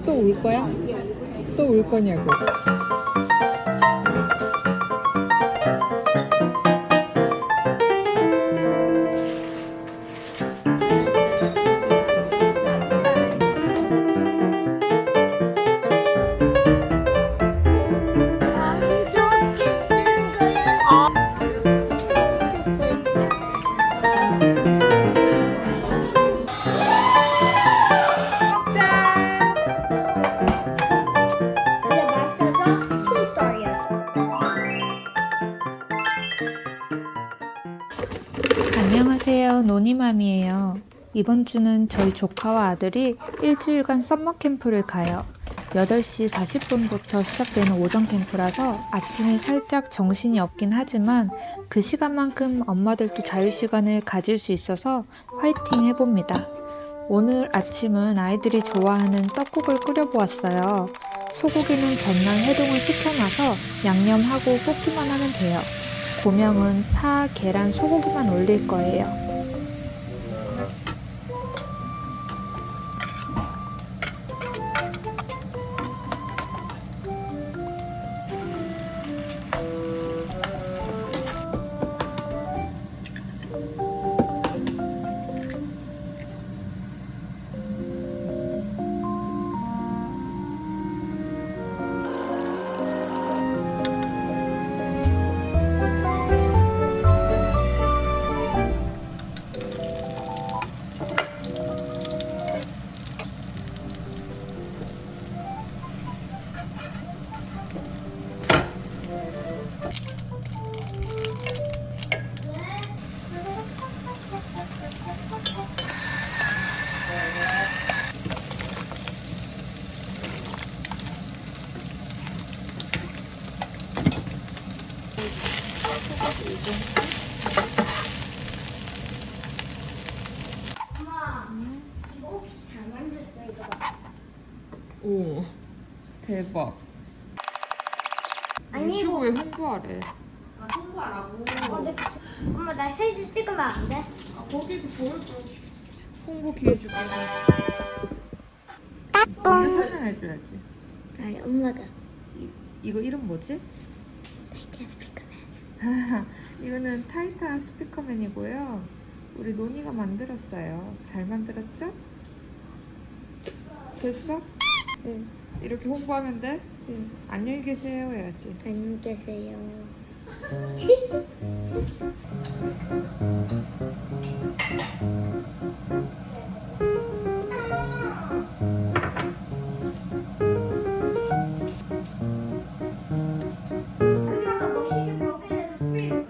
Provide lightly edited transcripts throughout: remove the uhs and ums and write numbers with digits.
또 울 거야? 또 울 거냐고. 안녕하세요, 노니맘이에요. 이번 주는 저희 조카와 아들이 일주일간 썸머 캠프를 가요. 8시 40분부터 시작되는 오전 캠프라서 아침에 살짝 정신이 없긴 하지만 그 시간만큼 엄마들도 자유시간을 가질 수 있어서 화이팅 해봅니다. 오늘 아침은 아이들이 좋아하는 떡국을 끓여보았어요. 소고기는 전날 해동을 시켜놔서 양념하고 볶기만 하면 돼요. 고명은 파, 계란, 소고기만 올릴 거예요. 엄마, 이거 혹시 잘 만들었어? 이거 봐. 오, 대박. 아니, 이거. 유튜브에 홍보하래. 홍보하라고. 엄마, 나 사진 찍으면 안 돼? 거기도 보여줘. 홍보 기회 주고. 먼저 설명해줘야지. 아니, 엄마가. 이거 이름 뭐지? 타이틀 스피커맨. 이거는 타이탄 스피커맨이고요. 우리 노니가 만들었어요. 잘 만들었죠? 됐어? 응, 이렇게 홍보하면 돼? 응. 안녕히 계세요 해야지. 안녕히 계세요. 엄마가 머시기 브로ken에서 프리를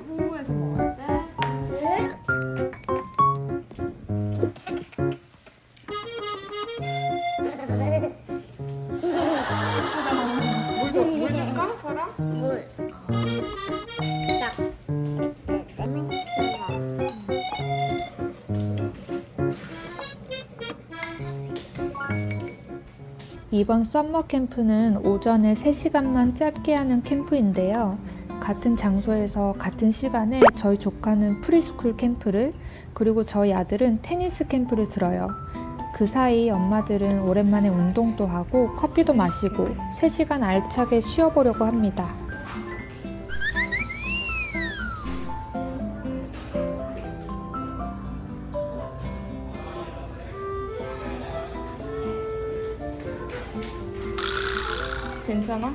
후에서 먹어야 돼? 물 줄까? 사람? 물. 딱. 이번 썸머 캠프는 오전에 3시간만 짧게 하는 캠프인데요. 같은 장소에서 같은 시간에 저희 조카는 프리스쿨 캠프를, 그리고 저희 아들은 테니스 캠프를 들어요. 그 사이 엄마들은 오랜만에 운동도 하고 커피도 마시고 3시간 알차게 쉬어보려고 합니다. 괜찮아?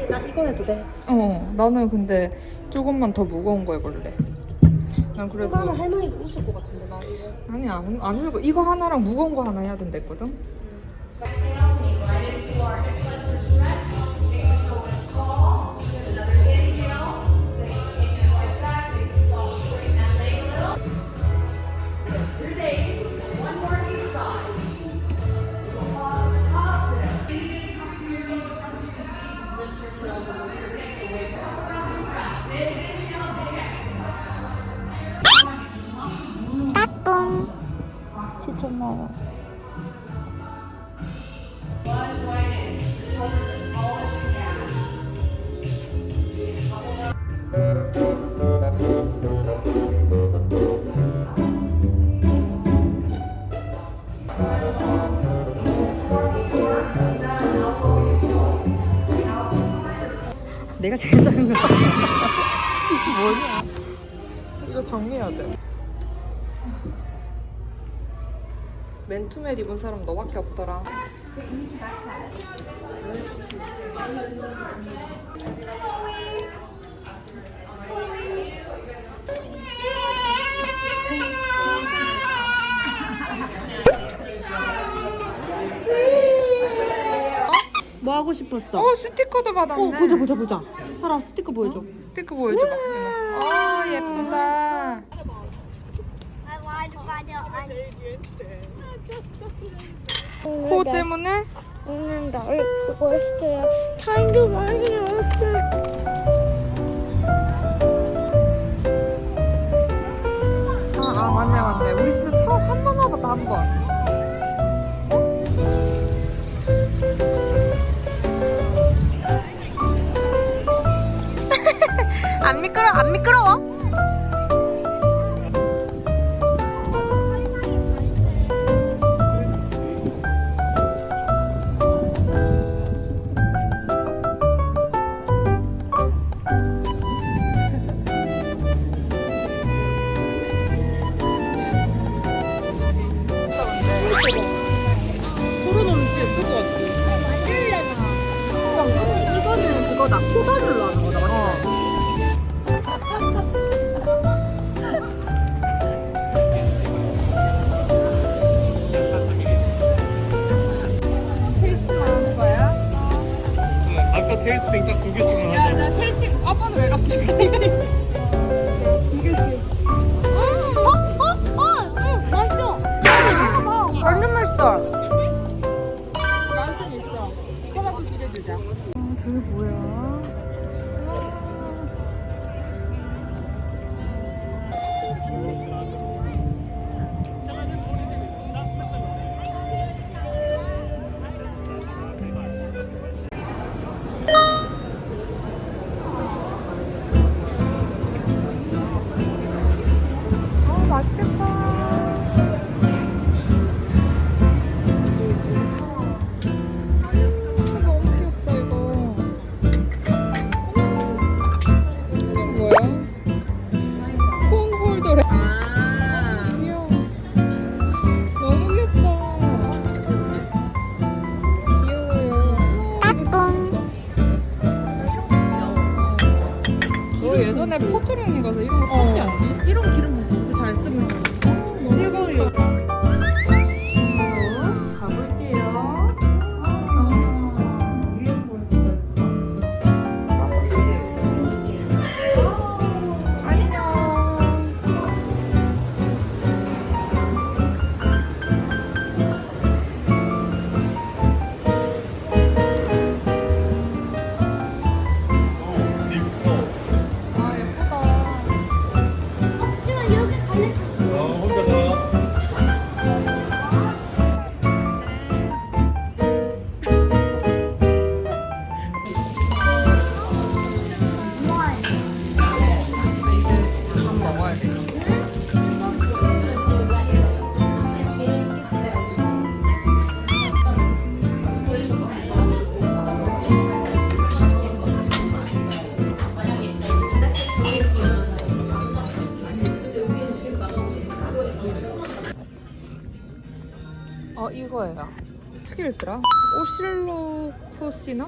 나 이거 해도 돼. 나는 근데 조금만 더 무거운 거 해볼래. 난 그래도 이거 하면 할머니도 웃을 것 같은데 나 이거. 아니 안 울고 이거 하나랑 무거운 거 하나 해야 된다 했거든. 고마워. 내가 제일 작은 거 같아. 이게 뭐냐? 이거 정리해야 돼. 맨투맨 입은 사람 너밖에 없더라. 뭐 하고 싶었어? 스티커도 받았네. 보자. 사람 스티커 보여줘. 스티커 보여줘봐. 예쁘다. 코 때문에? 웃는다. 그거 했어요. 타임도 많이 없어. 맞네. 우리 진짜 처음 한 번 와봤다, 한 번. 안 미끄러워? 코로나는 진짜 예쁠 것 같아. 만들래나. 이거는 그거다. 코다줄로 하는 거다. 맞지? 테이스트만 하는 거야? 아까 테이스팅 딱 2개씩만 하자. 나 테이스팅 아빠는 왜 갑자기? 응, 맛있어. 완전 맛있어. 만성 있어. 토마토 튀겨주자. 저게 뭐야? 맛있겠다. 너무 귀엽다 이거. 이건 뭐야? 폰 홀더래. 귀여워. 너무 귀엽다. 귀여워요. 너 예전에 포토룡이 가서 이런 거 샀지 않니? 이런 기름 잘 쓰고 있어. 이거 가볼게요. 너무 예쁘다. 위에서 보니까 안녕. 아 예쁘다. 지금 여기 갈래? 혼자 가. 이제 밥 먹어야 돼. 이거예요. 어떻게 읽더라? 오실로코시넘?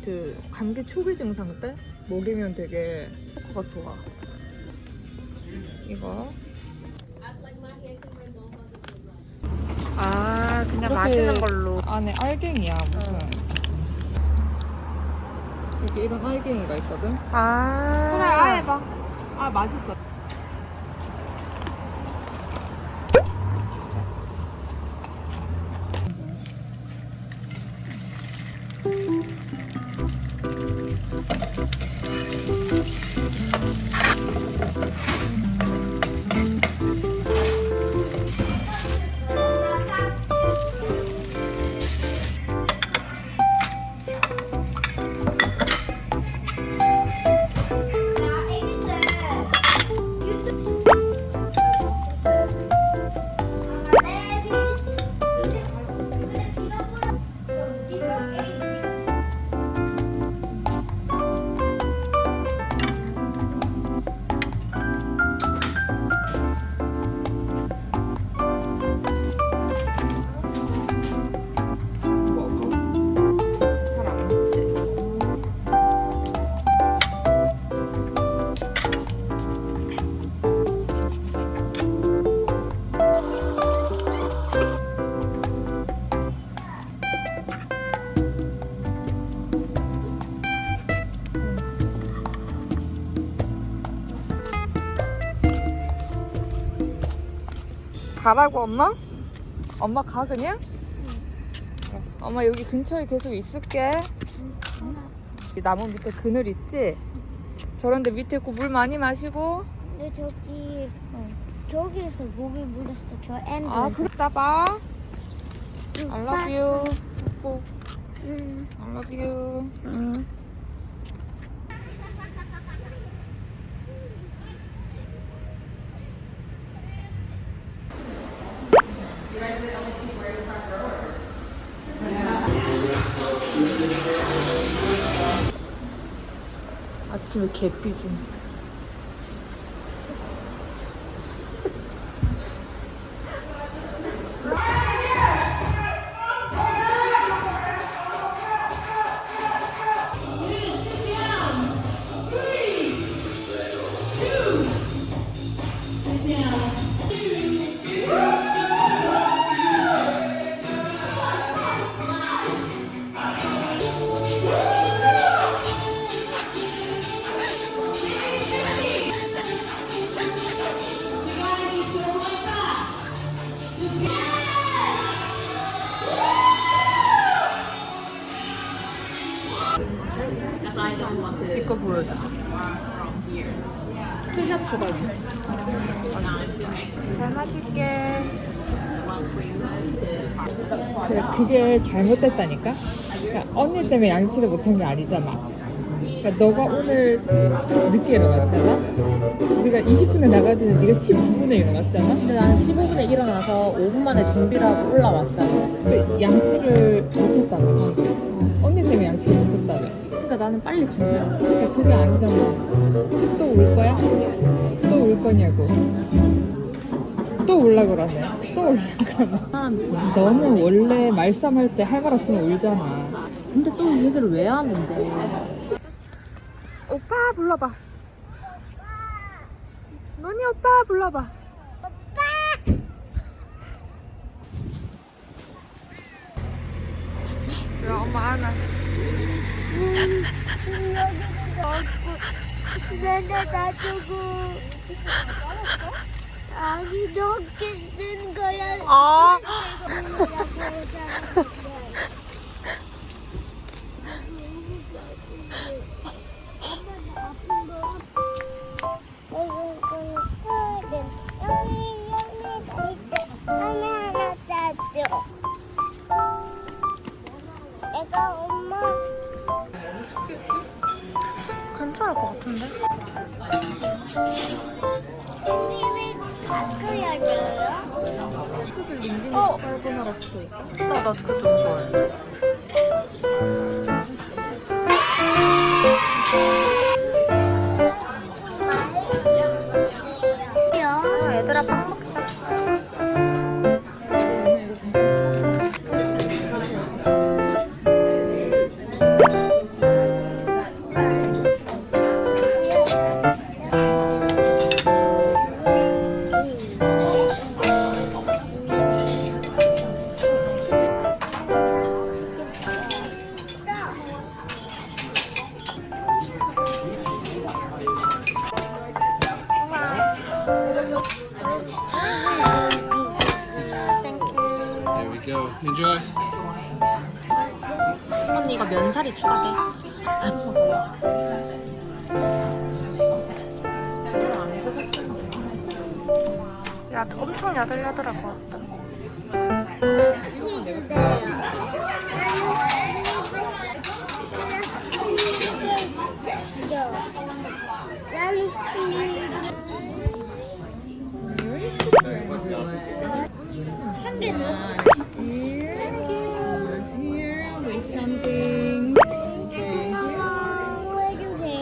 그 감기 초기 증상 때 먹이면 되게 효과가 좋아. 이거. 아, 그냥 이렇게 마시는 걸로. 안에 알갱이야, 무슨. 이렇게 이런 알갱이가 있거든. 아. 그래, 아예 봐. 아, 맛있어. 가라고 엄마? 엄마 가 그냥? 그래. 엄마 여기 근처에 계속 있을게. 이 나무 밑에 그늘 있지? 저런 데 밑에 있고 물 많이 마시고. 근데 저기에서 목이 물렸어. 저 앤드. 아 그랬다 봐. I love you. 뽀뽀. I love you. 아침에 개삐짐. 이거 보여줘. 티셔츠가 있네. 잘 맞을게. 그게 잘못됐다니까? 그러니까 언니 때문에 양치를 못한 게 아니잖아. 그러니까 너가 오늘 늦게 일어났잖아? 우리가 20분에 나가야 되는데 네가 15분에 일어났잖아? 근데 난 15분에 일어나서 5분 만에 준비를 하고 올라왔잖아. 근데 양치를 못했다며 방금. 언니 때문에 양치를 못했다며. 그러니까 나는 빨리 준비하고. 그러니까 그게 아니잖아. 또 올 거야? 또 올 거냐고. 또 올라 그러네. 또 올라 그러네. 사람이 너는 원래 말싸움할 때 할 말 없으면 울잖아. 근데 또 이 얘기를 왜 하는데? 오빠 불러봐. 너니 오빠 불러봐. 오빠. 야 엄마 안아. 맨날 놔두고. 아니 넣게 된 거야. 아. 하나하나 짜줘. 내가 엄마. 괜찮을 것 같은데? 샌드위치 바꿔야 돼요? 크게 링링이 깔고나라 수도 있고. 나 그거 좀 좋아해. 얘들아 밥 먹자. There we go. Enjoy. 언니가 면사리 추가돼. 야 엄청 야들야들할 것 같다. 한 개 넣어. Here with something. 고마워 해주세요.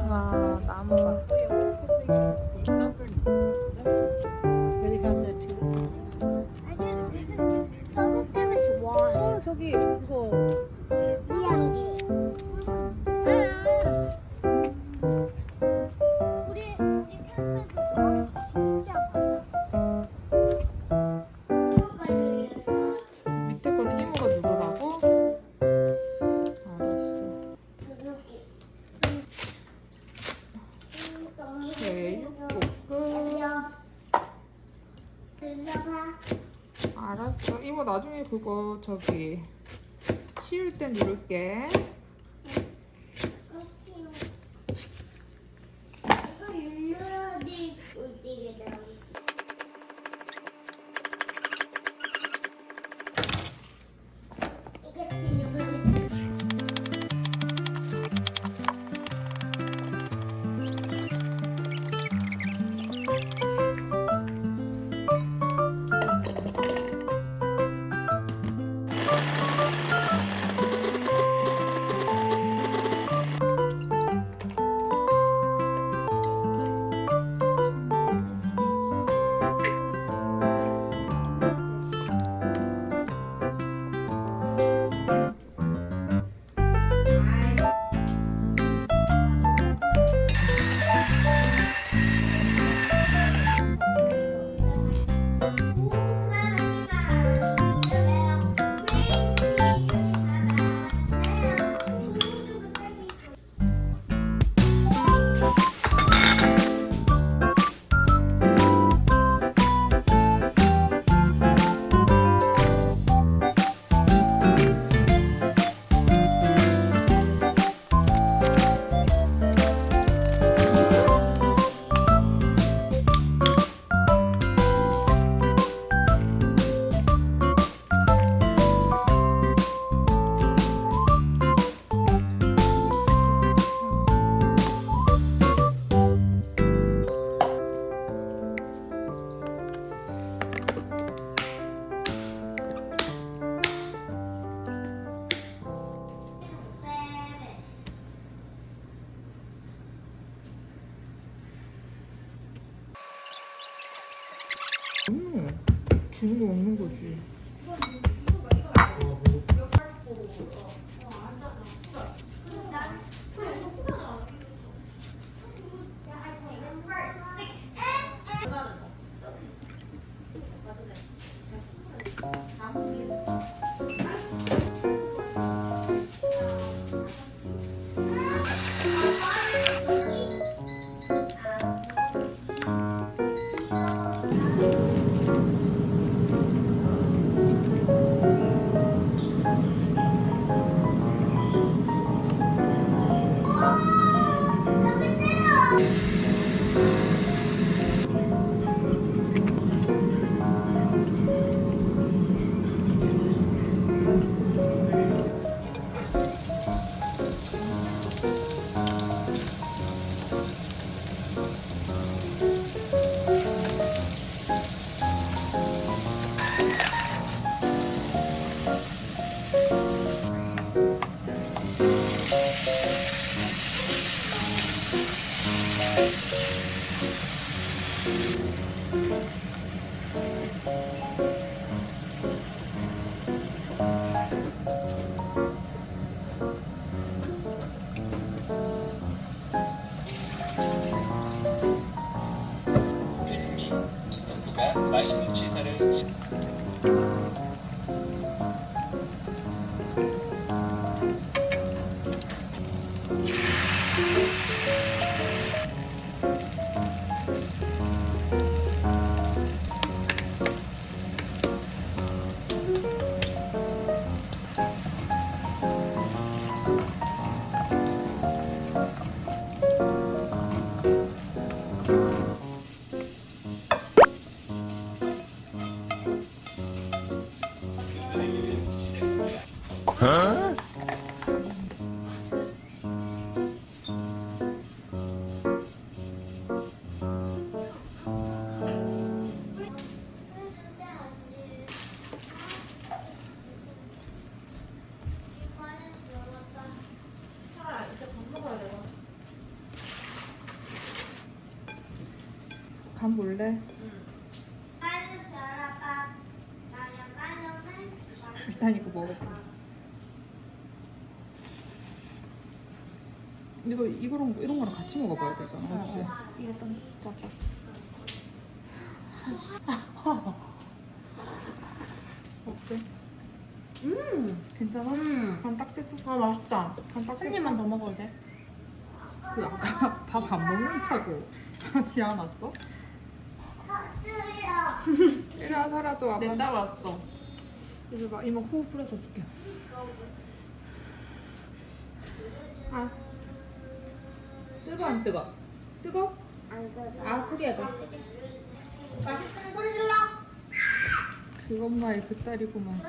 와 나무 봐. 나중에 그거 저기 치울 때 누를게. 이거 눌러야지 어디게 나와. 이거 지금 주는 거 먹는 거지. 맛있는 제사를 간 볼래? 일단 이거 먹어봐. 이거랑 이런 거랑 같이 먹어봐야 되잖아, 맞지? 이게 좀 짜죠. 어때? 괜찮아? 간딱 됐어. 아 맛있다. 간딱 한 입만 더 먹어도 돼? 그 아까 밥 안 먹는다고 하지 않았어? 이리 와, 살아도 와봐. 내 딸 왔어. 이제 막 이모 호흡 풀어서 줄게. 아 뜨거 안 뜨거? 뜨거? 안 그래. 아 그래야 돼. 맛있으면 소리 질러. 그것만의 그 딸이구만.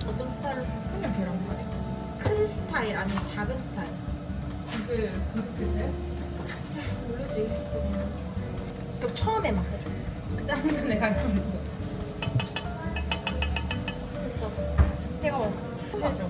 어떤 스타일을 그냥 계란말이. 큰 스타일 아니면 작은 스타일. 이게 그렇게 돼? 모르지. 그럼 처음에만 해줘. 그 다음부터 내가 하고 있어. 됐어. 내가 해줘.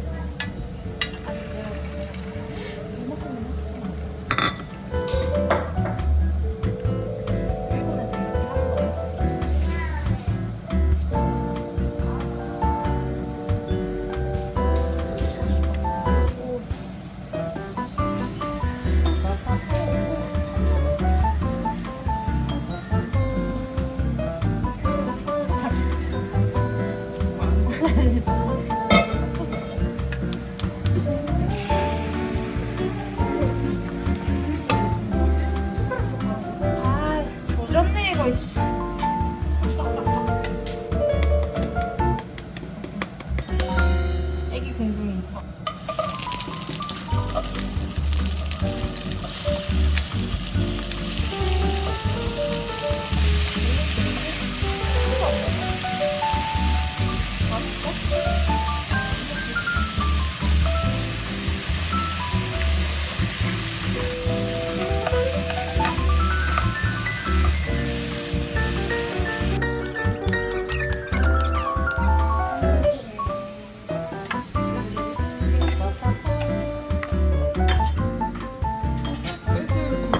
아, 조졌네 이거. 이씨. 애기 공둥이.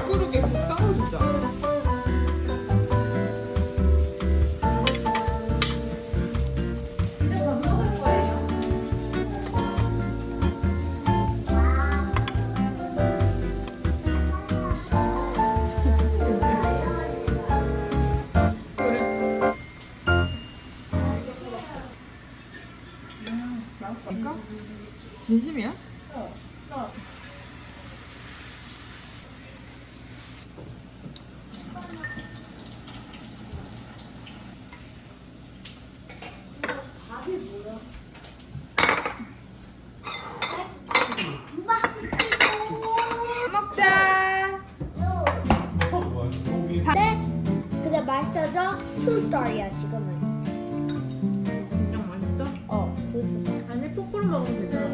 국그릇에 국 따라주자. 이제 밥 먹을 거예요. 진짜 미치겠네. 그래. 맛있을까? 진심이야? 먹자. 근데 맛있어서 2star이야 지금은. 그냥 맛있어? 어, 2star. 아니 포크로 먹으면 되잖아.